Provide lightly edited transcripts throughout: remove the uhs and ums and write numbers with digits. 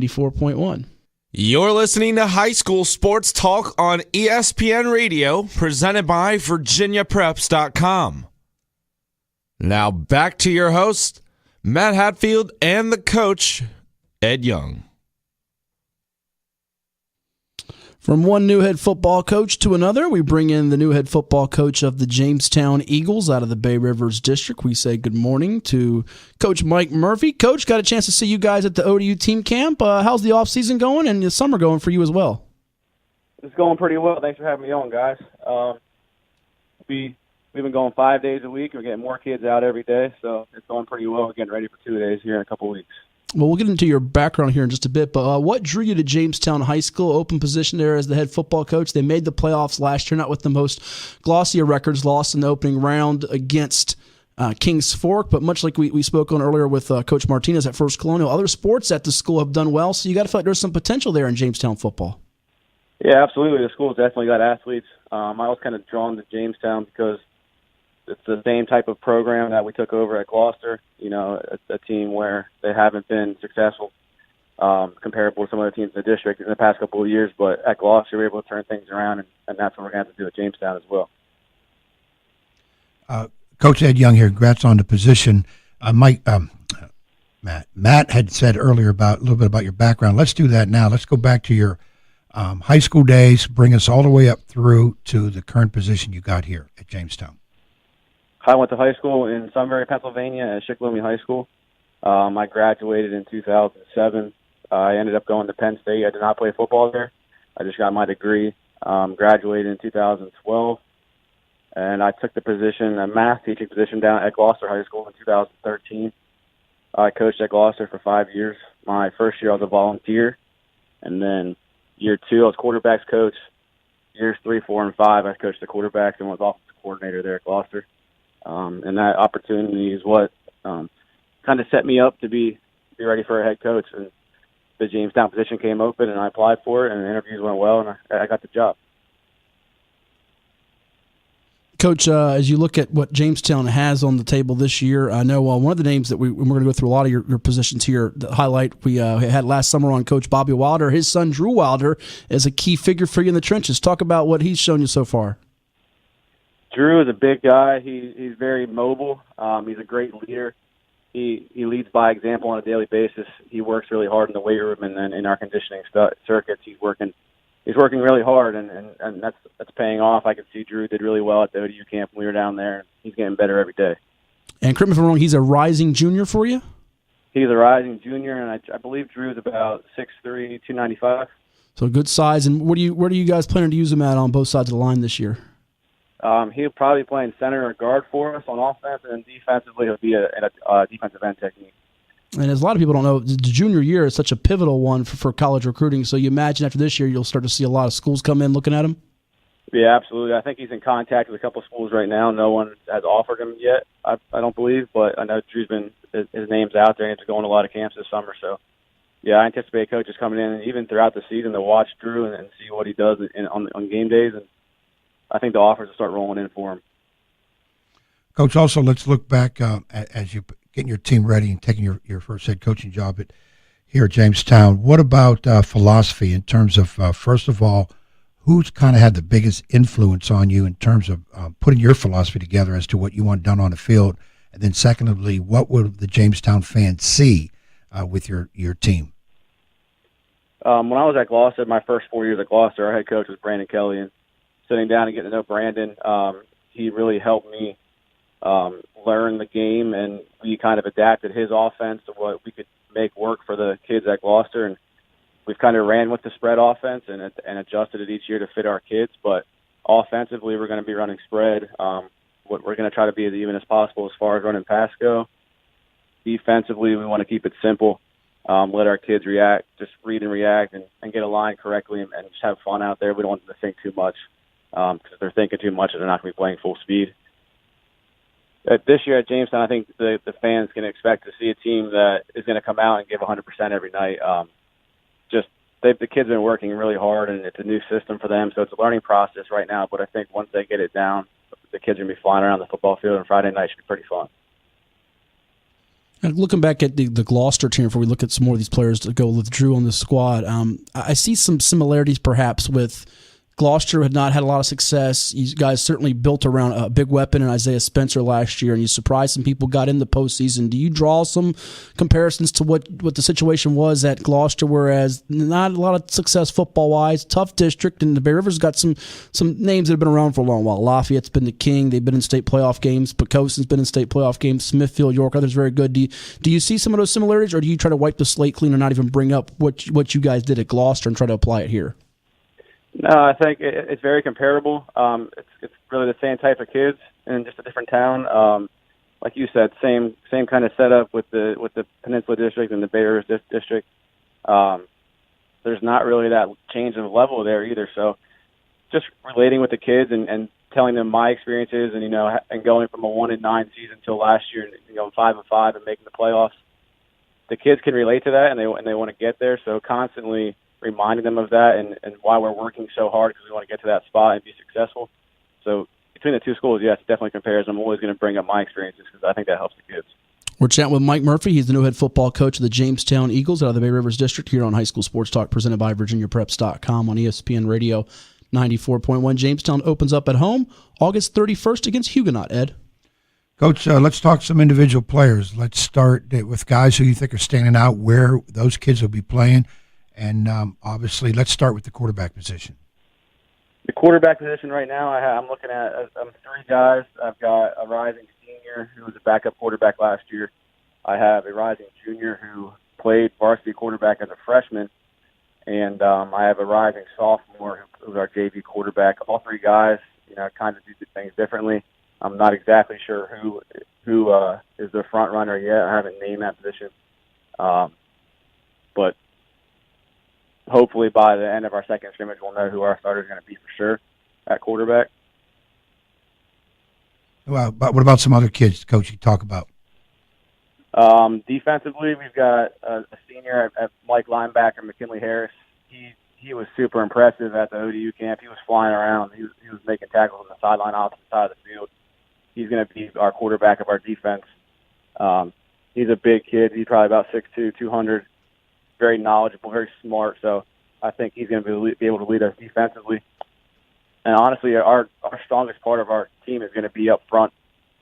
94.1. You're listening to High School Sports Talk on ESPN Radio, presented by VirginiaPreps.com. Now back to your host, Matt Hatfield, and the coach, Ed Young. From one new head football coach to another, we bring in the new head football coach of the Jamestown Eagles out of the Bay Rivers District. We say good morning to Coach Mike Murphy. Coach, got a chance to see you guys at the ODU team camp. How's the offseason going and the summer going for you as well? It's going pretty well. Thanks for having me on, guys. We've been going 5 days a week. We're getting more kids out every day, so it's going pretty well. We're getting ready for 2 days here in a couple of weeks. Well, we'll get into your background here in just a bit, but what drew you to Jamestown High School? Open position there as the head football coach. They made the playoffs last year, not with the most glossy of records, lost in the opening round against Kings Fork, but much like we spoke on earlier with Coach Martinez at First Colonial, other sports at the school have done well, so you got to feel like there's some potential there in Jamestown football. Yeah, absolutely. The school's definitely got athletes. I was kind of drawn to Jamestown because it's the same type of program that we took over at Gloucester, a team where they haven't been successful comparable to some other teams in the district in the past couple of years. But at Gloucester, we were able to turn things around, and that's what we're going to have to do at Jamestown as well. Coach Ed Young here. Congrats on the position. Matt had said earlier a little bit about your background. Let's do that now. Let's go back to your high school days. Bring us all the way up through to the current position you got here at Jamestown. I went to high school in Sunbury, Pennsylvania at Shikellamy High School. I graduated in 2007. I ended up going to Penn State. I did not play football there. I just got my degree. Graduated in 2012. And I took a math teaching position down at Gloucester High School in 2013. I coached at Gloucester for 5 years. My first year I was a volunteer. And then year 2 I was quarterbacks coach. Years 3, 4, and 5 I coached the quarterbacks and was offensive coordinator there at Gloucester. And that opportunity is what kind of set me up to be ready for a head coach. And the Jamestown position came open, and I applied for it, and the interviews went well, and I got the job. Coach, as you look at what Jamestown has on the table this year, I know one of the names that we're going to go through a lot of your positions here. The highlight we had last summer on Coach Bobby Wilder. His son, Drew Wilder, is a key figure for you in the trenches. Talk about what he's shown you so far. Drew is a big guy. He's very mobile. He's a great leader. He leads by example on a daily basis. He works really hard in the weight room and then in our conditioning circuits. He's working really hard, and that's paying off. I can see Drew did really well at the ODU camp when we were down there. He's getting better every day. And correct me if I'm wrong, he's a rising junior for you? He's a rising junior, and I believe Drew is about 6'3", 295. So good size. And where do you guys plan to use him at on both sides of the line this year? He'll probably play in center or guard for us on offense, and then defensively he'll be a defensive end technique. And as a lot of people don't know, the junior year is such a pivotal one for college recruiting. So you imagine after this year you'll start to see a lot of schools come in looking at him? Yeah, absolutely. I think he's in contact with a couple of schools right now. No one has offered him yet, I don't believe, but I know Drew's his name's out there, and he's going to a lot of camps this summer. So, yeah, I anticipate coaches coming in, and even throughout the season, to watch Drew and see what he does on game days, and I think the offers will start rolling in for him. Coach, also let's look back as you're getting your team ready and taking your first head coaching job here at Jamestown. What about philosophy in terms of, first of all, who's kind of had the biggest influence on you in terms of putting your philosophy together as to what you want done on the field? And then secondly, what will the Jamestown fans see with your team? When I was at Gloucester, my first 4 years at Gloucester, our head coach was Brandon Kelly, and sitting down and getting to know Brandon, he really helped me learn the game, and we kind of adapted his offense to what we could make work for the kids at Gloucester, and we've kind of ran with the spread offense and adjusted it each year to fit our kids. But offensively, we're going to be running spread. We're going to try to be as even as possible as far as running pass go. Defensively, we want to keep it simple. Let our kids react, just read and react, and get aligned correctly, and just have fun out there. We don't want them to think too much because if they're thinking too much, they're not going to be playing full speed. This year at Jamestown, I think the fans can expect to see a team that is going to come out and give 100% every night. The kids have been working really hard, and it's a new system for them, so it's a learning process right now. But I think once they get it down, the kids are going to be flying around the football field, and Friday night should be pretty fun. Looking back at the Gloucester team, before we look at some more of these players to go with Drew on the squad, I see some similarities perhaps with Gloucester had not had a lot of success. You guys certainly built around a big weapon in Isaiah Spencer last year, and you surprised some people, got in the postseason. Do you draw some comparisons to what the situation was at Gloucester, whereas not a lot of success football-wise, tough district, and the Bay River's got some names that have been around for a long while. Lafayette's been the king. They've been in state playoff games. Pecoson's been in state playoff games. Smithfield, York, others very good. Do you see some of those similarities, or do you try to wipe the slate clean and not even bring up what you guys did at Gloucester and try to apply it here? No, I think it's very comparable. It's really the same type of kids in just a different town. Like you said, same kind of setup with the Peninsula District and the Bay River District. There's not really that change of level there either. So just relating with the kids and telling them my experiences and going from a 1-9 season till last year, 5-5 and making the playoffs. The kids can relate to that and they want to get there. So constantly reminding them of that and why we're working so hard because we want to get to that spot and be successful. So between the two schools, yes, it definitely compares. I'm always going to bring up my experiences because I think that helps the kids. We're chatting with Mike Murphy. He's the new head football coach of the Jamestown Eagles out of the Bay Rivers District here on High School Sports Talk presented by VirginiaPreps.com on ESPN Radio 94.1. Jamestown opens up at home August 31st against Huguenot, Ed. Coach, let's talk some individual players. Let's start with guys who you think are standing out, where those kids will be playing. And obviously, let's start with the quarterback position. The quarterback position right now, I'm looking at three guys. I've got a rising senior who was a backup quarterback last year. I have a rising junior who played varsity quarterback as a freshman. And I have a rising sophomore who's our JV quarterback. All three guys, kind of do things differently. I'm not exactly sure who is the front runner yet. I haven't named that position. But hopefully by the end of our second scrimmage, we'll know who our starter is going to be for sure at quarterback. Well, but what about some other kids, Coach, you talk about? Defensively, we've got a senior at Mike linebacker, McKinley Harris. He was super impressive at the ODU camp. He was flying around. He was making tackles on the sideline, opposite side of the field. He's going to be our quarterback of our defense. He's a big kid. He's probably about 6'2", 200. Very knowledgeable, very smart. So I think he's going to be able to lead us defensively. And honestly, our strongest part of our team is going to be up front.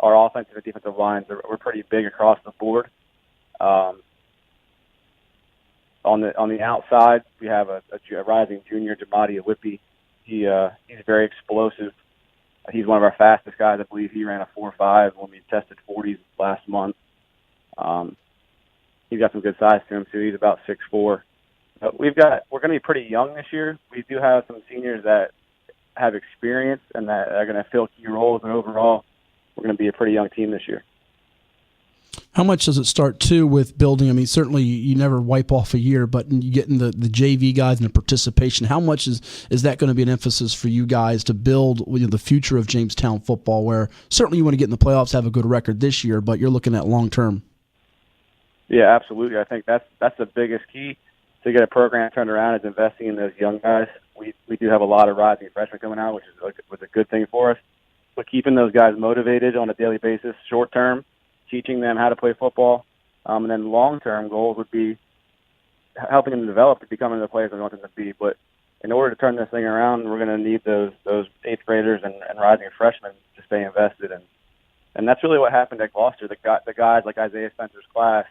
Our offensive and defensive lines we're pretty big across the board. On the outside, we have a rising junior, Jamadi Whippy. He's very explosive. He's one of our fastest guys. I believe he ran a 4.5 when we tested 40s last month. He's got some good size to him too. He's about 6'4". But we're going to be pretty young this year. We do have some seniors that have experience and that are going to fill key roles. And overall, we're going to be a pretty young team this year. How much does it start, too, with building? I mean, certainly you never wipe off a year, but you get in the JV guys and the participation. How much is that going to be an emphasis for you guys to build the future of Jamestown football, where certainly you want to get in the playoffs, have a good record this year, but you're looking at long-term? Yeah, absolutely. I think that's the biggest key to get a program turned around is investing in those young guys. We do have a lot of rising freshmen coming out, which was a good thing for us. But keeping those guys motivated on a daily basis, short-term, teaching them how to play football, and then long-term goals would be helping them develop to becoming the players we want them to be. But in order to turn this thing around, we're going to need those eighth graders and rising freshmen to stay invested. And that's really what happened at Gloucester. The guys like Isaiah Spencer's class,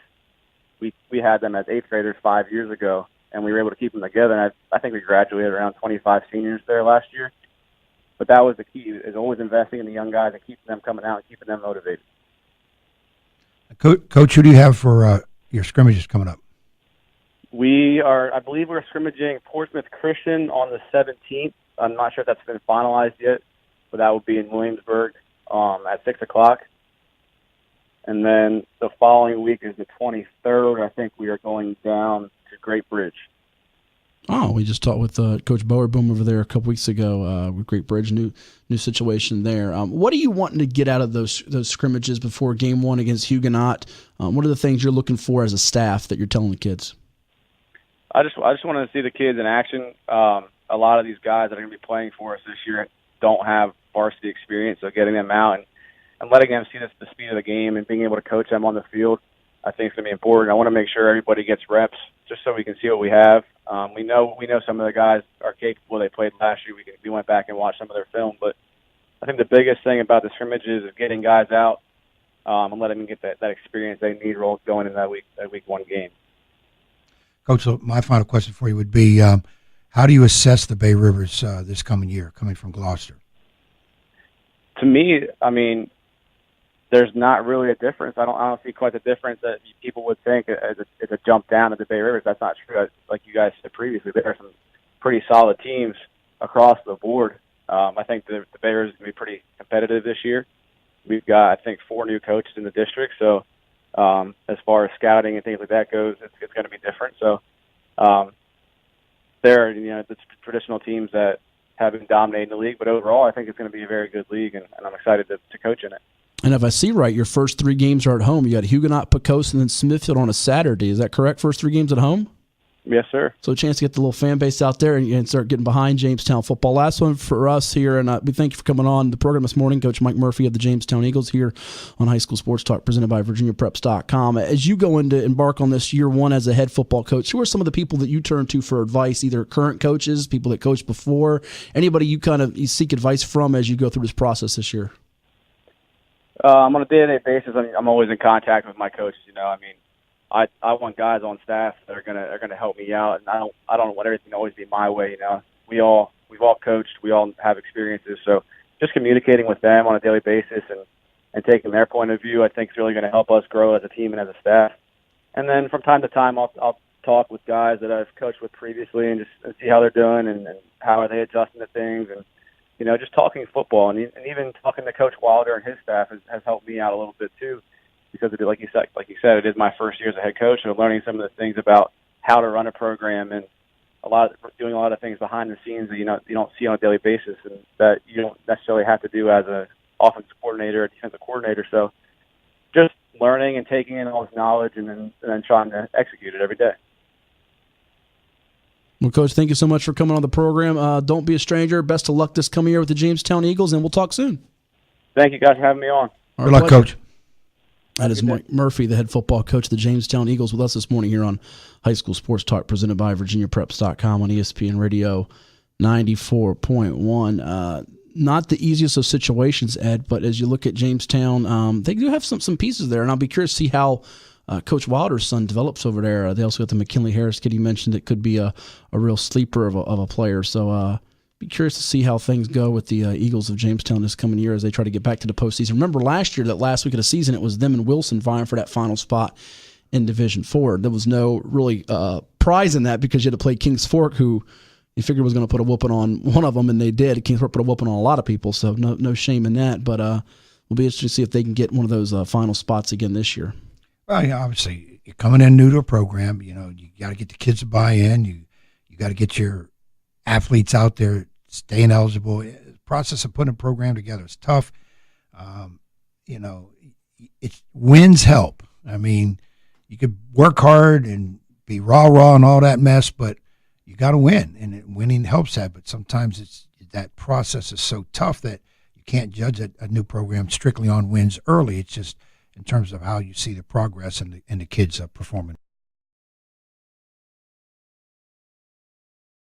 we had them as eighth graders 5 years ago, and we were able to keep them together. And I think we graduated around 25 seniors there last year. But that was the key, is always investing in the young guys and keeping them coming out and keeping them motivated. Coach, who do you have for your scrimmages coming up? I believe we're scrimmaging Portsmouth Christian on the 17th. I'm not sure if that's been finalized yet, but that will be in Williamsburg at 6 o'clock. And then the following week is the 23rd. I think we are going down to Great Bridge. Oh, we just talked with Coach Bowerboom over there a couple weeks ago with Great Bridge, new situation there. What are you wanting to get out of those scrimmages before Game 1 against Huguenot? What are the things you're looking for as a staff that you're telling the kids? I just want to see the kids in action. A lot of these guys that are going to be playing for us this year don't have varsity experience, so getting them out and letting them see the speed of the game and being able to coach them on the field I think it's going to be important. I want to make sure everybody gets reps just so we can see what we have. We know some of the guys are capable. They played last year. We went back and watched some of their film. But I think the biggest thing about the scrimmages is getting guys out and letting them get that experience they need going in that week one game. Coach, so my final question for you would be, how do you assess the Bay Rivers this coming year, coming from Gloucester? To me, I mean, there's not really a difference. I don't see quite the difference that people would think as a jump down at the Bay Rivers. That's not true. Like you guys said previously, there are some pretty solid teams across the board. I think the Bay Rivers is going to be pretty competitive this year. We've got, I think, 4 new coaches in the district. So as far as scouting and things like that goes, it's going to be different. So there are, the traditional teams that have been dominating the league. But overall, I think it's going to be a very good league, and I'm excited to coach in it. And if I see right, your first 3 games are at home. You got Huguenot, Pocosin, and then Smithfield on a Saturday. Is that correct? First 3 games at home? Yes, sir. So a chance to get the little fan base out there and start getting behind Jamestown football. Last one for us here, and we thank you for coming on the program this morning. Coach Mike Murphy of the Jamestown Eagles here on High School Sports Talk, presented by VirginiaPreps.com. As you go into embark on this year one as a head football coach, who are some of the people that you turn to for advice, either current coaches, people that coached before, anybody you seek advice from as you go through this process this year? On a day-to-day basis, I'm always in contact with my coaches. I want guys on staff that are gonna help me out, and I don't want everything to always be my way. We've all coached, we all have experiences, so just communicating with them on a daily basis and taking their point of view, I think is really going to help us grow as a team and as a staff. And then from time to time, I'll talk with guys that I've coached with previously and just see how they're doing and how are they adjusting to things, and just talking football and even talking to Coach Wilder and his staff has helped me out a little bit too. Because like you said, it is my first year as a head coach, and learning some of the things about how to run a program and doing a lot of things behind the scenes that you don't see on a daily basis, and that you don't necessarily have to do as an offensive coordinator or defensive coordinator. So, just learning and taking in all this knowledge, and then trying to execute it every day. Well, Coach, thank you so much for coming on the program. Don't be a stranger. Best of luck this coming year with the Jamestown Eagles, and we'll talk soon. Thank you guys for having me on. Good luck, Coach. That is Mike Murphy, the head football coach of the Jamestown Eagles, with us this morning here on High School Sports Talk, presented by VirginiaPreps.com on ESPN Radio 94.1. Not the easiest of situations, Ed, but as you look at Jamestown, they do have some pieces there, and I'll be curious to see how Coach Wilder's son develops over there. They also got the McKinley Harris kid. He mentioned it could be a real sleeper of a player. So be curious to see how things go with the Eagles of Jamestown this coming year as they try to get back to the postseason. Remember last year, that last week of the season, it was them and Wilson vying for that final spot in Division 4. There was no really prize in that because you had to play Kings Fork, who you figured was going to put a whooping on one of them, and they did. Kings Fork put a whooping on a lot of people, so no shame in that. But we'll be interested to see if they can get one of those final spots again this year. Well, obviously, you're coming in new to a program. You got to get the kids to buy in. You got to get your athletes out there staying eligible. The process of putting a program together is tough. Wins help. I mean, you could work hard and be raw and all that mess, but you got to win, and winning helps that. But sometimes that process is so tough that you can't judge a new program strictly on wins early. It's just in terms of how you see the progress and the kids performing.